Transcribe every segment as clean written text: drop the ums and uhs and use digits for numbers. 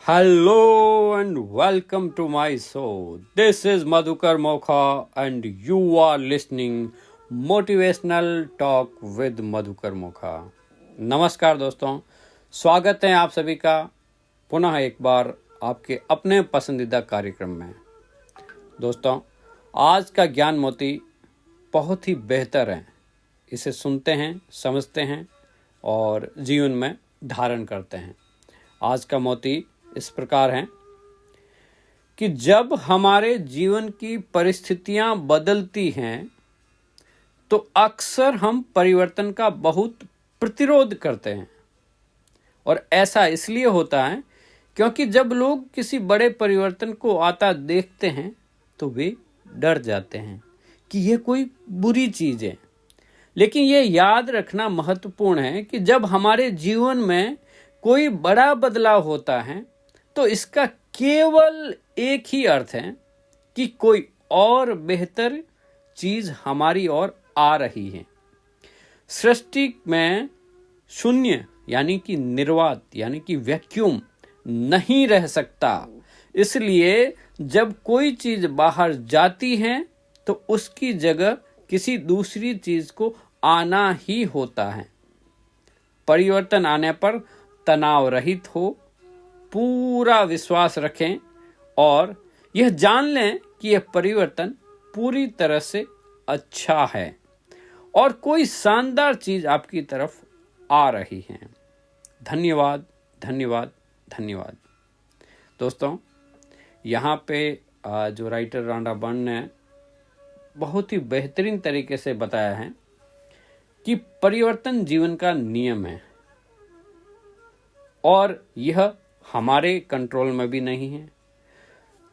Hello and welcome to my show. This is Madhukar Mokha and you are listening Motivational Talk with Madhukar Mokha. नमस्कार दोस्तों, स्वागत है आप सभी का पुनः एक बार आपके अपने पसंदीदा कार्यक्रम में। दोस्तों, आज का ज्ञान मोती बहुत ही बेहतर है। इसे सुनते हैं, समझते हैं और जीवन में धारण करते हैं। आज का मोती इस प्रकार है कि जब हमारे जीवन की परिस्थितियां बदलती हैं तो अक्सर हम परिवर्तन का बहुत प्रतिरोध करते हैं। और ऐसा इसलिए होता है क्योंकि जब लोग किसी बड़े परिवर्तन को आता देखते हैं तो वे डर जाते हैं कि यह कोई बुरी चीज है। लेकिन यह याद रखना महत्वपूर्ण है कि जब हमारे जीवन में कोई बड़ा बदलाव होता है तो इसका केवल एक ही अर्थ है कि कोई और बेहतर चीज हमारी ओर आ रही है। सृष्टि में शून्य यानी कि निर्वात यानी कि वैक्यूम नहीं रह सकता। इसलिए जब कोई चीज बाहर जाती है तो उसकी जगह किसी दूसरी चीज को आना ही होता है। परिवर्तन आने पर तनाव रहित हो, पूरा विश्वास रखें और यह जान लें कि यह परिवर्तन पूरी तरह से अच्छा है और कोई शानदार चीज आपकी तरफ आ रही है। धन्यवाद, धन्यवाद, धन्यवाद। दोस्तों, यहाँ पे जो राइटर रांडा बर्न ने बहुत ही बेहतरीन तरीके से बताया है कि परिवर्तन जीवन का नियम है और यह हमारे कंट्रोल में भी नहीं है।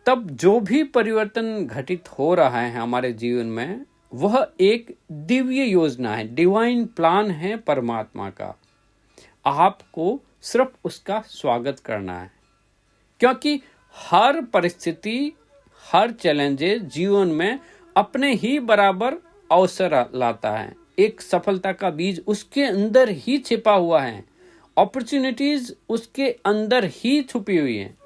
तब जो भी परिवर्तन घटित हो रहा है हमारे जीवन में वह एक दिव्य योजना है, डिवाइन प्लान है परमात्मा का। आपको सिर्फ उसका स्वागत करना है क्योंकि हर परिस्थिति, हर चैलेंजेस जीवन में अपने ही बराबर अवसर लाता है। एक सफलता का बीज उसके अंदर ही छिपा हुआ है। अपॉर्चुनिटीज उसके अंदर ही छुपी हुई हैं।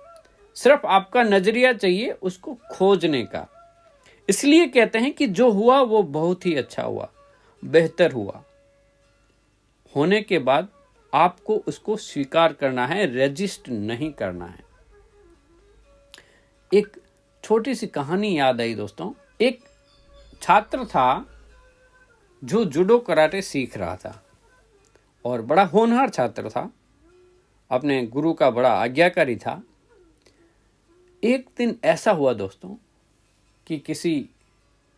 सिर्फ आपका नजरिया चाहिए उसको खोजने का। इसलिए कहते हैं कि जो हुआ वो बहुत ही अच्छा हुआ, बेहतर हुआ। होने के बाद आपको उसको स्वीकार करना है, रेजिस्ट नहीं करना है। एक छोटी सी कहानी याद आई दोस्तों। एक छात्र था जो जूडो कराटे सीख रहा था और बड़ा होनहार छात्र था, अपने गुरु का बड़ा आज्ञाकारी था। एक दिन ऐसा हुआ दोस्तों कि किसी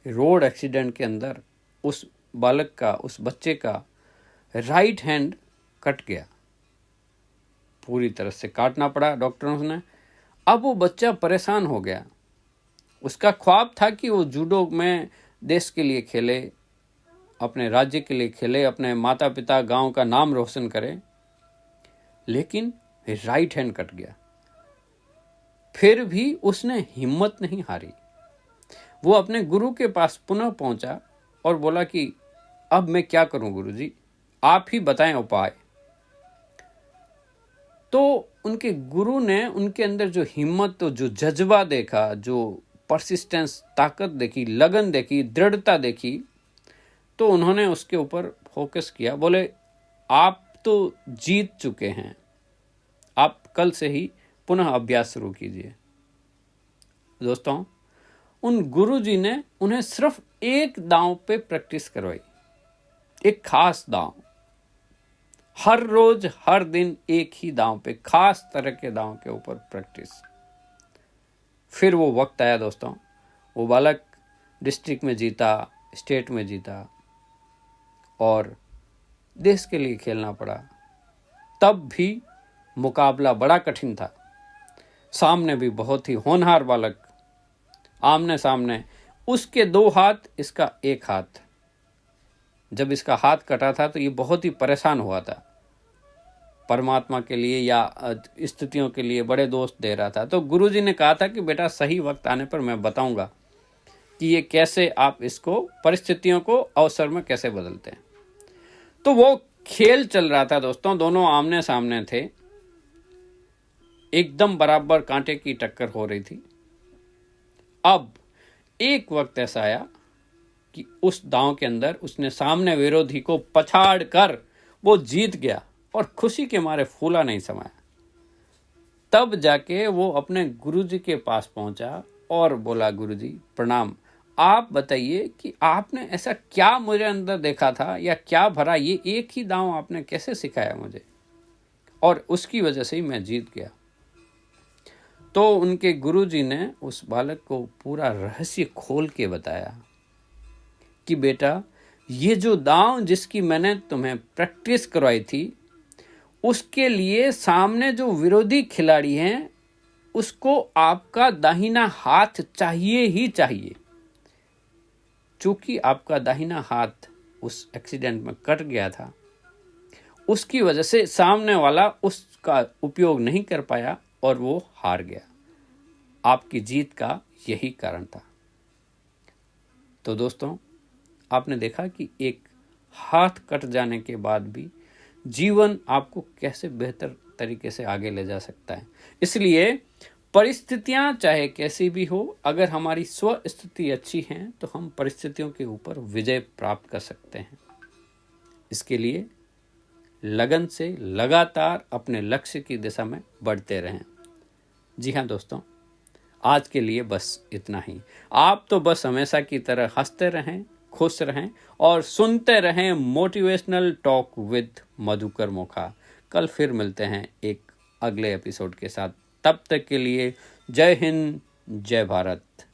रोड एक्सीडेंट के अंदर उस बालक का, उस बच्चे का राइट हैंड कट गया। पूरी तरह से काटना पड़ा डॉक्टरों ने। अब वो बच्चा परेशान हो गया। उसका ख्वाब था कि वो जूडो में देश के लिए खेले, अपने राज्य के लिए खेले, अपने माता पिता गांव का नाम रोशन करे। लेकिन राइट हैंड कट गया। फिर भी उसने हिम्मत नहीं हारी। वो अपने गुरु के पास पुनः पहुंचा और बोला कि अब मैं क्या करूं गुरुजी, आप ही बताएं उपाय। तो उनके गुरु ने उनके अंदर जो हिम्मत, तो जो जज्बा देखा, जो परसिस्टेंस, ताकत देखी, लगन देखी, दृढ़ता देखी, तो उन्होंने उसके ऊपर फोकस किया। बोले आप तो जीत चुके हैं, आप कल से ही पुनः अभ्यास शुरू कीजिए। दोस्तों, उन गुरुजी ने उन्हें सिर्फ एक दांव पे प्रैक्टिस करवाई, एक खास दांव। हर रोज, हर दिन एक ही दांव पे, खास तरह के दांव के ऊपर प्रैक्टिस। फिर वो वक्त आया दोस्तों, वो बालक डिस्ट्रिक्ट में जीता, स्टेट में जीता और देश के लिए खेलना पड़ा। तब भी मुकाबला बड़ा कठिन था। सामने भी बहुत ही होनहार बालक, आमने सामने उसके 2 हाथ, इसका 1 हाथ। जब इसका हाथ कटा था तो ये बहुत ही परेशान हुआ था। परमात्मा के लिए या स्थितियों के लिए बड़े दोस्त दे रहा था। तो गुरुजी ने कहा था कि बेटा सही वक्त आने पर मैं बताऊंगा कि ये कैसे आप इसको, परिस्थितियों को अवसर में कैसे बदलते हैं। तो वो खेल चल रहा था दोस्तों, दोनों आमने सामने थे। एकदम बराबर कांटे की टक्कर हो रही थी। अब एक वक्त ऐसा आया कि उस दांव के अंदर उसने सामने विरोधी को पछाड़ कर वो जीत गया और खुशी के मारे फूला नहीं समाया। तब जाके वो अपने गुरुजी के पास पहुंचा और बोला, गुरुजी प्रणाम, आप बताइए कि आपने ऐसा क्या मुझे अंदर देखा था या क्या भरा, ये एक ही दांव आपने कैसे सिखाया मुझे, और उसकी वजह से ही मैं जीत गया। तो उनके गुरुजी ने उस बालक को पूरा रहस्य खोल के बताया कि बेटा, ये जो दांव जिसकी मैंने तुम्हें प्रैक्टिस करवाई थी, उसके लिए सामने जो विरोधी खिलाड़ी हैं उसको आपका दाहिना हाथ चाहिए ही चाहिए। चूंकि आपका दाहिना हाथ उस एक्सीडेंट में कट गया था, उसकी वजह से सामने वाला उसका उपयोग नहीं कर पाया और वो हार गया। आपकी जीत का यही कारण था। तो दोस्तों, आपने देखा कि एक हाथ कट जाने के बाद भी जीवन आपको कैसे बेहतर तरीके से आगे ले जा सकता है। इसलिए परिस्थितियां चाहे कैसी भी हो, अगर हमारी स्व स्थिति अच्छी है तो हम परिस्थितियों के ऊपर विजय प्राप्त कर सकते हैं। इसके लिए लगन से लगातार अपने लक्ष्य की दिशा में बढ़ते रहें। जी हाँ दोस्तों, आज के लिए बस इतना ही। आप तो बस हमेशा की तरह हंसते रहें, खुश रहें और सुनते रहें motivational talk with Madhukar Mokha. कल फिर मिलते हैं एक अगले एपिसोड के साथ। तब तक के लिए जय हिंद, जय भारत।